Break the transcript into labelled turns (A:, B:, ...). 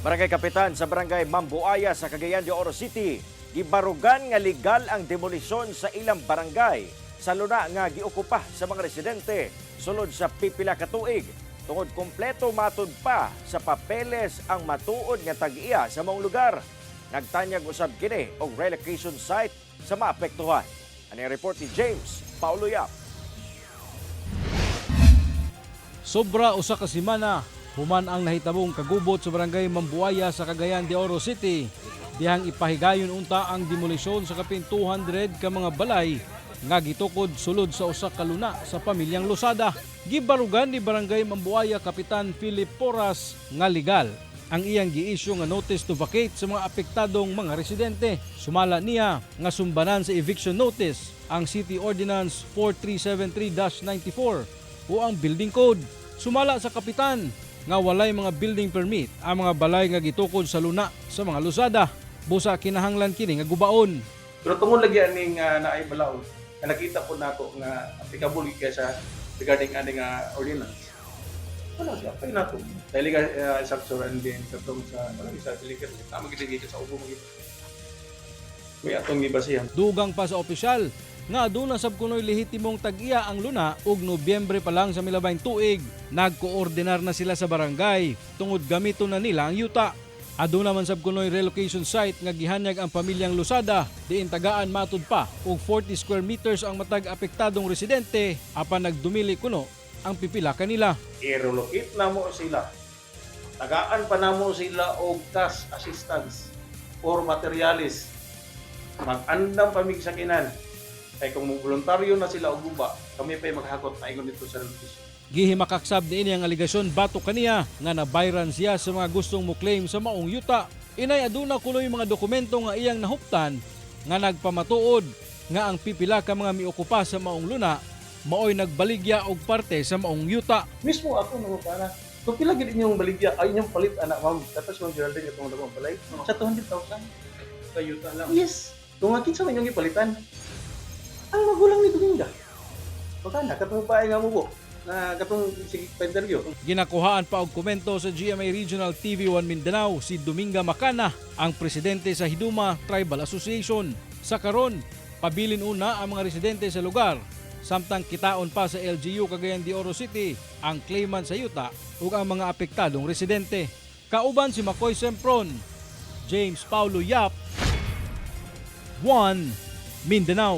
A: Barangay Kapitan sa Barangay Mambuaya sa Cagayan de Oro City, gibarugan nga legal ang demolisyon sa ilang barangay sa luna nga giokupa sa mga residente sulod sa pipila ka tuig. Tungod kompleto matud pa sa papeles ang matuod nga tag-iya sa maong lugar. Nagtanyag usab kini og relocation site sa maapektuhan. Ano report ni James Paulo Yap.
B: Sobra usa ka semana human ang nahitabong kagubot sa Barangay Mambuaya sa Cagayan de Oro City. Dihang ipahigayon unta ang demolisyon sa kapin 200 ka mga balay nga gitukod sulod sa usa ka luna sa pamilyang Losada. Gibarugan ni Barangay Mambuaya Kapitan Philip Porras nga legal ang iyang gi-issue nga notice to vacate sa mga apektadong mga residente. Sumala niya nga sumbanan sa eviction notice ang City Ordinance 4373-94 o ang Building Code. Sumala sa kapitan nga walay mga building permit ang mga balay nga gitukod sa luna sa mga Losada. Busa kinahanglan kini nga gubaon.
C: Pero tungod lagi aning naay balaod, na nakita po nato nga applicable kay sa regarding aning ordinance. Wala siya, kaya nato. Dahil structure and then katong sa isa delicate, tama gid dito sa ubo mo gid. May atong gibasihan.
B: Dugang pa sa opisyal nga aduna sab kunoy lehitimong tag-iya ang luna ug Nobyembre pa lang sa milabayng tuig. Nagkoordinar na sila sa barangay tungod gamiton na nila ang yuta. Aduna man sab kunoy relocation site nga gihanyag ang pamilyang Losada diin tagaan matud pa og 40 square meters ang matag apektadong residente apan nagdumili kuno ang pipila kanila.
C: I-relocate na mo sila. Tagaan pa na mo sila og cash assistance or materialis. Mag-andam pamigsakinan. Kaya kung voluntaryo na sila og guba, kami pa maghakot na ingon dito sa relocation.
B: Gihimakaksab niini ang aligasyon bato kaniya nga nabayran siya sa mga gustong mo-claim sa maong yuta. Inay aduna kuloy mga dokumento nga iyang nahuptan nga nagpamatuod nga ang pipila ka mga miukupa sa maong luna maoy nagbaligya og parte sa maong yuta.
C: Mismo ako nung para kung pila gid inyong baligya ay inyong palit anak ma'am. Tapos yung Geraldine itong dalawang balay sa 200,000 sa yuta lang. Yes. Kung akin sa inyong ipalitan. Ang magulang ni Dominga. Baka na katong paay nga mo po na katong sige interview.
B: Ginakuhaan pa og komento sa GMA Regional TV1 Mindanao si Dominga Macana, ang presidente sa Hiduma Tribal Association. Sa karon, pabilin una ang mga residente sa lugar, samtang kitaon pa sa LGU Cagayan de Oro City ang claimant sa yuta ug ang mga apektadong residente. Kauban si Makoy Sempron, James Paulo Yap, 1 Mindanao.